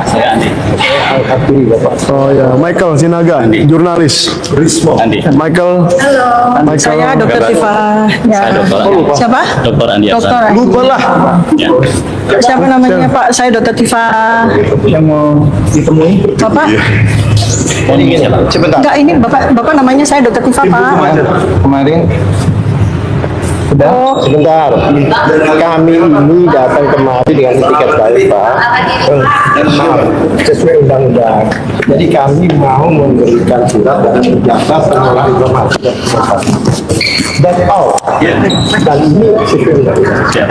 Saya Andi. Oh ya, Michael Sinaga, jurnalis. Andi. Michael. Halo, Michael. saya Dokter Tifa. Ya. Saya Dokter Andi. Siapa? Dokter Andi Dokter. Aksan. Lupa lah. Ya. Siapa namanya Pak? Saya Dokter Tifa. Yang mau ditemui Bapak? Mau ingin siapa? sebentar. Enggak, ini Bapak namanya saya Dokter Tifa, Pak. Kemarin sudah Sebentar, kami ini datang kemari dengan etiket baik, Pak. Maaf, sesuai undang-undang. Jadi kami mau memberikan surat dan menjabat penolak informasi dan informasi. That's all. Dan ini sesuai undang-undang. Ya.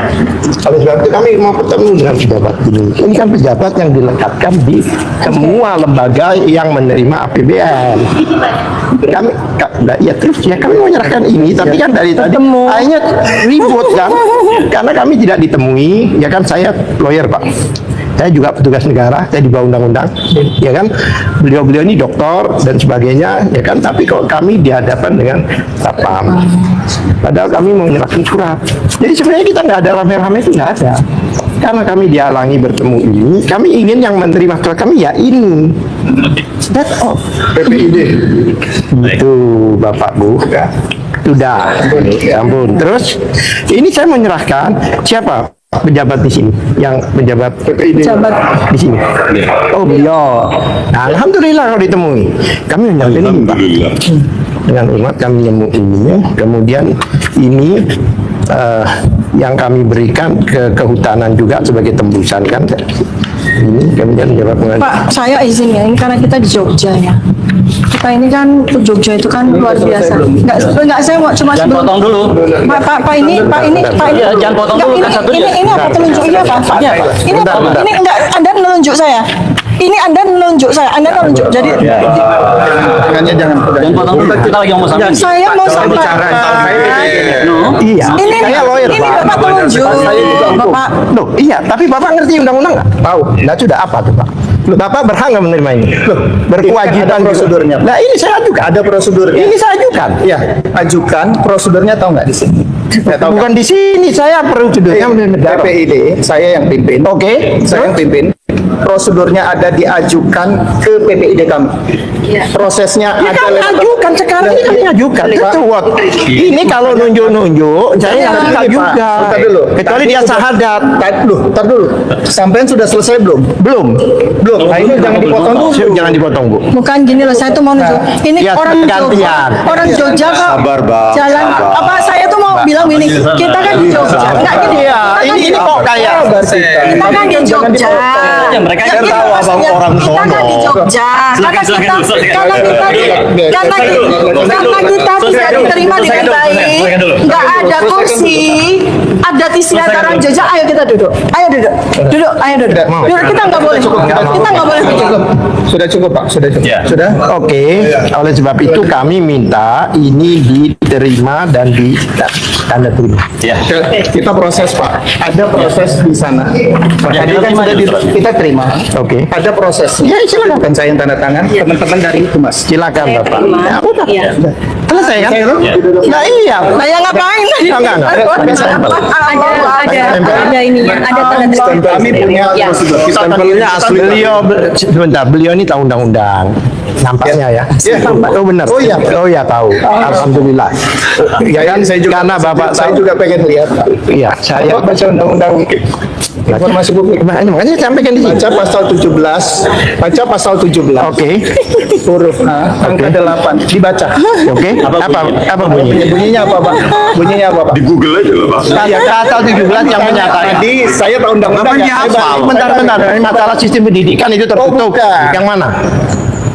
Oleh sebab itu kami mau bertemu dengan pejabat ini. Ini kan pejabat yang dilekatkan di semua lembaga yang menerima APBN. Kami, ya terus ya kami menyerahkan ini, tapi kan dari tadi akhirnya ribut kan, karena kami tidak ditemui, ya kan saya lawyer Pak. Saya juga petugas negara, saya di bawah undang-undang, ya kan. Beliau-beliau ini doktor dan sebagainya, ya kan. Tapi kalau kami dihadapkan dengan satpam, padahal kami mau menyerahkan surat. Jadi sebenarnya kita nggak ada rame-rame itu nggak ada. Karena kami dihalangi bertemu ini, kami ingin yang menerima surat kami ya ini. That's all. PPID. Itu Bapak Bu. Sudah. Ya ampun. Terus ini saya menyerahkan siapa? Pejabat di sini, yang pejabat Pejabat. di sini. Oh beliau. Nah, alhamdulillah kalau ditemui. Kami menyerahkan ini Pak. Dengan hormat kami menyambut ini. Kemudian ini yang kami berikan ke kehutanan juga sebagai tembusan kan. Ini kemudian menjawab dengan Pak, saya izin ya, ini karena kita di Jogja ya. Kita ini kan Jogja itu kan luar biasa. Enggak, saya mau cuma Jangan potong dulu. Pak ini. Iya, jangan potong Enggak, dulu kan satu dia. ini apa telunjuknya Pak? Iya, Pak. Ini apa? Ini enggak, Anda menunjuk saya. Ini Anda menunjuk saya. Anda menunjuk. Jadi tangannya jangan Jangan potong dulu. Kita lagi ngomong sama. saya mau sampaikan. iya. Ini Saya lawyer ini Pak. Bapak telunjuk. Bapak Loh, iya, tapi Bapak ngerti undang-undang nggak? Tahu. Nah, sudah apa tuh Pak? Loh, Bapak berhak nggak menerima ini? Loh, berkewajiban ada prosedurnya, Pak. Nah, ini saya ajukan. ada prosedurnya. Ini saya ajukan. Iya, ajukan prosedurnya tahu nggak di sini? Nggak tahu. Bukan di sini, saya prosedurnya menurut negara. PPID, saya yang pimpin. Oke. Saya yang pimpin. Prosedurnya ada diajukan ke PPID kami. Prosesnya Ya ada kami ajukan sekarang ini kami ajukan. Ketua. Ini kalau nunjuk-nunjuk, saya nggak bisa juga. Bentar dulu. Kecuali dia sahadat. Tar dulu. Sampean sudah selesai belum? Belum. Belum. Nah, ini jangan dipotong dulu. Jangan dipotong Bu. bukan gini loh, saya tuh mau nunjuk. Ini Ya, orang Jogja, gantian. orang Jogja kok. Sabar, Bang. Jalan apa? Saya tuh mau bilang gini, kita kan di Jogja. Enggak gini. Iya, ini kok kayak Kita kan di Jogja. Ya, mereka kan Gini tahu abang maksudnya, orang kita sono. kan di Jogja. Karena Silakan kita dulu, silakan. karena kita tidak diterima dengan baik. Enggak ada kursi. Ada istilah orang Jogja. Ayo kita duduk. Ayo duduk. Duduk. Ayo duduk. Duduk, kita nggak boleh. Kita nggak boleh duduk. Sudah cukup Pak, sudah cukup. Ya. Sudah. Oke, oleh sebab itu kami minta ini diterima dan tanda terima. Ya. Kita proses Pak. Ada proses di sana. Ya, Tadi kita kan terima sudah dulu. kita terima. Oke. Ada proses. Ya, silakan. Bukan saya yang tanda tangan, teman-teman dari Humas. Silakan Bapak. Ya, aku udah. Selesai kan? Ya. Nah iya. Saya ngapain tadi? Enggak. Ada ininya, ada tanda tangan. Kami punya prosedur. Stempelnya asli. Sebentar, beliau ini tahu undang-undang. Nampaknya ya. Oh benar. Oh iya. Oh iya tahu. Alhamdulillah. Ya kan Saya juga, karena Bapak saya tahu. juga pengen lihat. Pak. Iya, saya Bapak baca undang-undang informasi publik. makanya saya sampaikan di sini. Baca pasal 17. Baca pasal 17. Oke. Huruf A, angka 8. Dibaca. Oke. Apa bunyinya? Bunyinya apa, Pak? Bunyinya apa, Pak? Di Google aja lah, Pak. Ya, pasal 17 yang menyatakan. Tadi saya tahu undang-undang. Bentar. Ini masalah sistem pendidikan itu tertutup. bukan. Yang mana?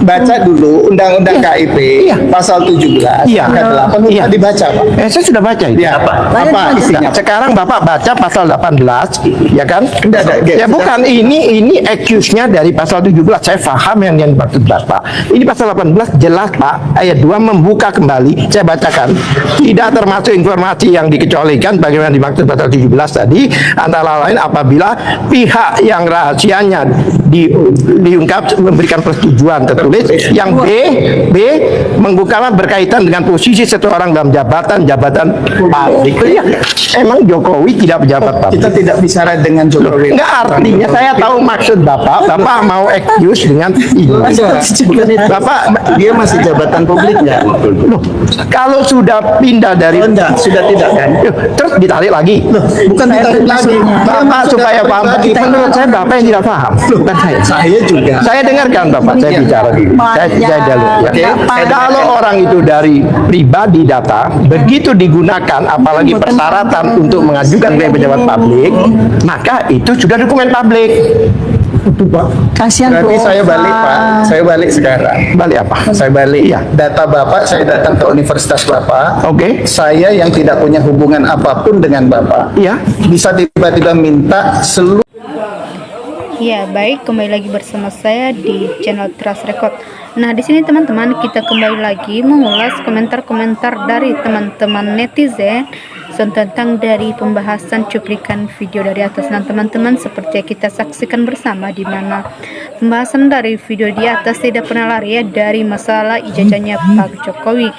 Baca dulu undang-undang KIP Iya. pasal 17 Iya. angka 8 Iya. dibaca, Pak. Saya sudah baca itu. Ya, apa isinya? Sekarang Bapak baca pasal 18, ya kan? Enggak ada. Ya bukan, ini accuse-nya dari pasal 17. Saya paham yang dimaksud Bapak. Ini pasal 18 jelas Pak, ayat 2 membuka kembali. Saya bacakan. Tidak termasuk informasi yang dikecualikan bagaimana dimaksud pasal 17 tadi, antara lain apabila pihak yang rahasianya diungkap memberikan persetujuan tertulis tertulis. Yang B membuka berkaitan dengan posisi seseorang dalam jabatan publik. Ya, emang Jokowi tidak pejabat publik. Kita tidak bicara dengan Jokowi. Enggak, artinya saya tahu maksud Bapak mau excuse dengan ini. Bapak, Dia masih jabatan publik nggak? loh, kalau sudah pindah dari Enggak, sudah tidak kan? terus ditarik lagi. Bukan ditarik lagi. Bapak supaya paham. Menurut saya Bapak yang tidak paham, bukan saya. Saya juga. Saya dengarkan Bapak, saya bicara dulu. Saya dulu. Ya. Kalau orang itu dari pribadi data, begitu digunakan, apalagi persyaratan untuk mengajukan ke pejabat publik, maka itu sudah dokumen publik. Kasihan Berarti Bu saya balik Ova. Pak. Saya balik sekarang. Balik apa? Saya balik. Iya. Data Bapak, saya datang ke Universitas Bapak. Oke. Saya yang tidak punya hubungan apapun dengan Bapak. Iya. Bisa tiba-tiba minta seluruh Ya, baik, kembali lagi bersama saya di channel Trust Record. Nah, di sini teman-teman kita kembali lagi mengulas komentar-komentar dari teman-teman netizen tentang dari pembahasan cuplikan video dari atas. Nah, teman-teman, seperti yang kita saksikan bersama, di mana pembahasan dari video di atas tidak pernah lari ya dari masalah ijazahnya Pak Jokowi.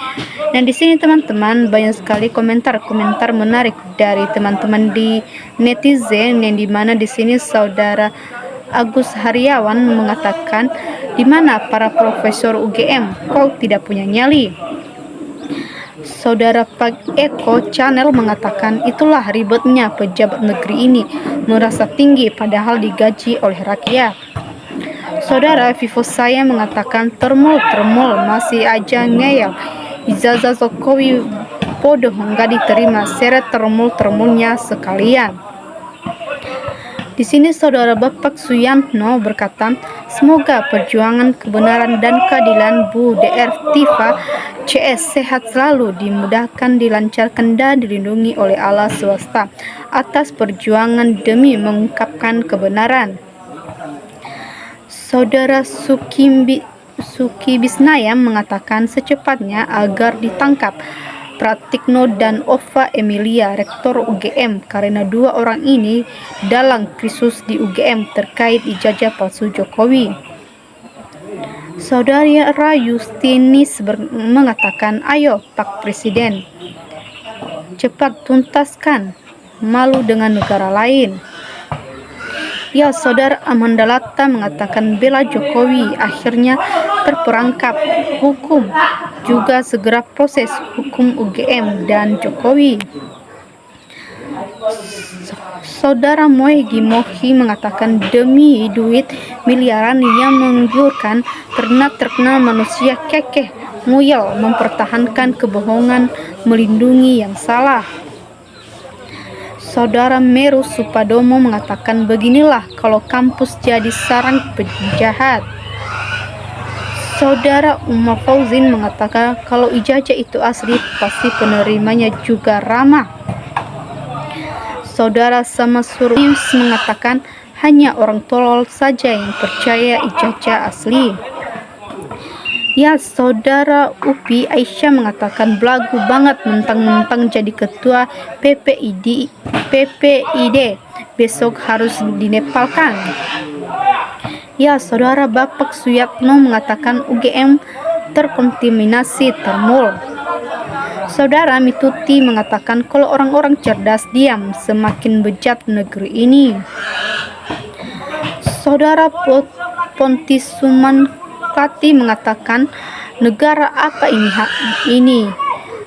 Nah, di sini teman-teman banyak sekali komentar-komentar menarik dari teman-teman di netizen, yang dimana di sini saudara Agus Haryawan mengatakan, di mana para profesor UGM kok tidak punya nyali. Saudara Pak Eko Channel mengatakan, itulah ribetnya pejabat negeri ini, merasa tinggi padahal digaji oleh rakyat. Saudara Vivo saya mengatakan, termul masih aja ngeyel, ijazah Jokowi bodoh nggak diterima, seret termulnya sekalian. Di sini saudara Bapak Suyantno berkata, semoga perjuangan kebenaran dan keadilan Bu DR Tifa CS sehat selalu, dimudahkan, dilancarkan dan dilindungi oleh Allah swasta atas perjuangan demi mengungkapkan kebenaran. Saudara Suki Bisnaya mengatakan secepatnya agar ditangkap Pratikno dan Ova Emilia, Rektor UGM, karena dua orang ini dalang krisis di UGM terkait ijazah palsu Jokowi. Saudara Yustinis mengatakan, ayo Pak Presiden, cepat tuntaskan, malu dengan negara lain. Ya, saudara Amanda Latta mengatakan, bela Jokowi akhirnya terperangkap hukum, juga segera proses hukum UGM dan Jokowi. Saudara Moegi Mohi mengatakan, demi duit miliaran yang menggiurkan, pernah terkenal manusia kekeh, nguyel, mempertahankan kebohongan, melindungi yang salah. Saudara Meru Supadomo mengatakan, beginilah kalau kampus jadi sarang penjahat. Saudara Umar Fauzin mengatakan, kalau ijazah itu asli, pasti penerimanya juga ramah. Saudara Samasurius mengatakan, hanya orang tolol saja yang percaya ijazah asli. Ya, saudara Upi Aisyah mengatakan, belagu banget mentang-mentang jadi ketua PPID besok harus dinepalkan. Ya, saudara Bapak Suyatno mengatakan, UGM terkontaminasi termul. Saudara Mituti mengatakan, kalau orang-orang cerdas diam, semakin bejat negeri ini. Saudara Pontisuman Pati mengatakan, negara apa ini?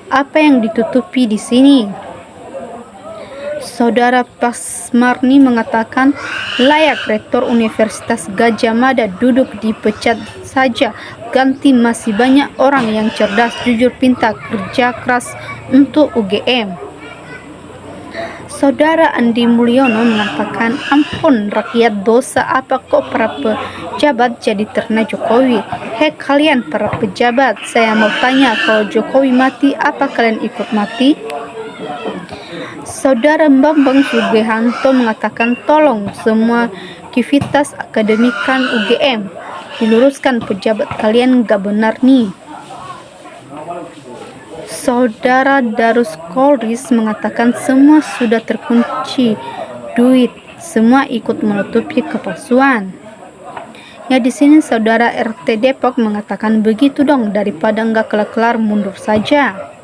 Apa yang ditutupi di sini? Saudara Pasmarni mengatakan, layak Rektor Universitas Gajah Mada duduk dipecat saja, ganti masih banyak orang yang cerdas, jujur, pintar, kerja keras untuk UGM. Saudara Andi Mulyono mengatakan, ampun rakyat, dosa apa kok para pejabat jadi terna Jokowi? Hei kalian para pejabat, saya mau tanya, kalau Jokowi mati, apa kalian ikut mati? Saudara Bambang Sugihanto mengatakan, tolong semua aktivitas akademikan UGM diluruskan, pejabat kalian gak benar nih. Saudara Darus Kolris mengatakan, semua sudah terkunci duit, semua ikut menutupi kepalsuan. Ya di sini saudara RT Depok mengatakan begitu dong, daripada nggak kelar-kelar mundur saja.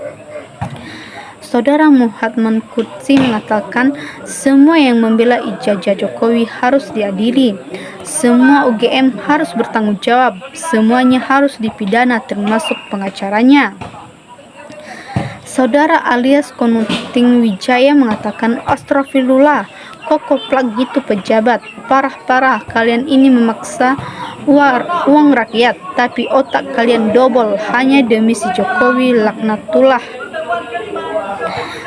Saudara Muhammad Qudsi mengatakan semua yang membela ijazah Jokowi harus diadili. Semua UGM harus bertanggung jawab. Semuanya harus dipidana termasuk pengacaranya. Saudara alias Konuting Wijaya mengatakan astagfirullah, kok koplak gitu pejabat, parah-parah kalian ini memaksa uang rakyat, tapi otak kalian dobol hanya demi si Jokowi, laknatullah.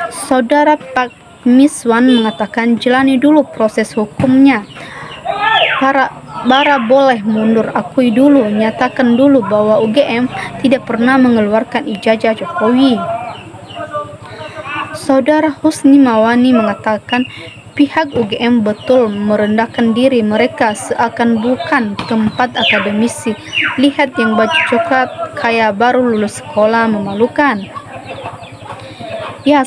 Saudara Pak Miswan mengatakan jalani dulu proses hukumnya. Bara boleh mundur, akui dulu, nyatakan dulu bahwa UGM tidak pernah mengeluarkan ijazah Jokowi. Saudara Husni Mawani mengatakan pihak UGM betul merendahkan diri mereka seakan bukan tempat akademisi. Lihat yang baju coklat kayak baru lulus sekolah, memalukan. Ya,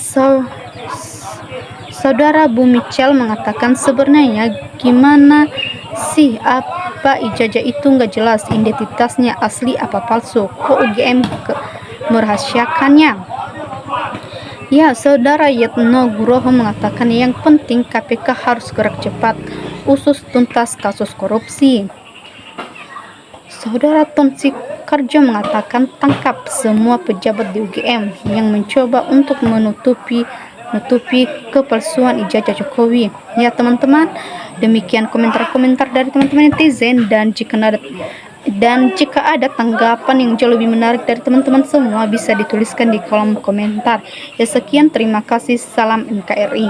Saudara Bu Michel mengatakan sebenarnya gimana sih, apa ijazah itu nggak jelas identitasnya asli apa palsu, kok UGM merahasiakannya. Ya, Saudara Yetno Guroho mengatakan yang penting KPK harus gerak cepat, usut tuntas kasus korupsi. Saudara Tonsi Karjo mengatakan tangkap semua pejabat di UGM yang mencoba untuk menutupi kepalsuan ijazah Jokowi. Ya teman-teman, demikian komentar-komentar dari teman-teman netizen, dan jika ada tanggapan yang jauh lebih menarik dari teman-teman semua bisa dituliskan di kolom komentar. Ya sekian, terima kasih, salam NKRI.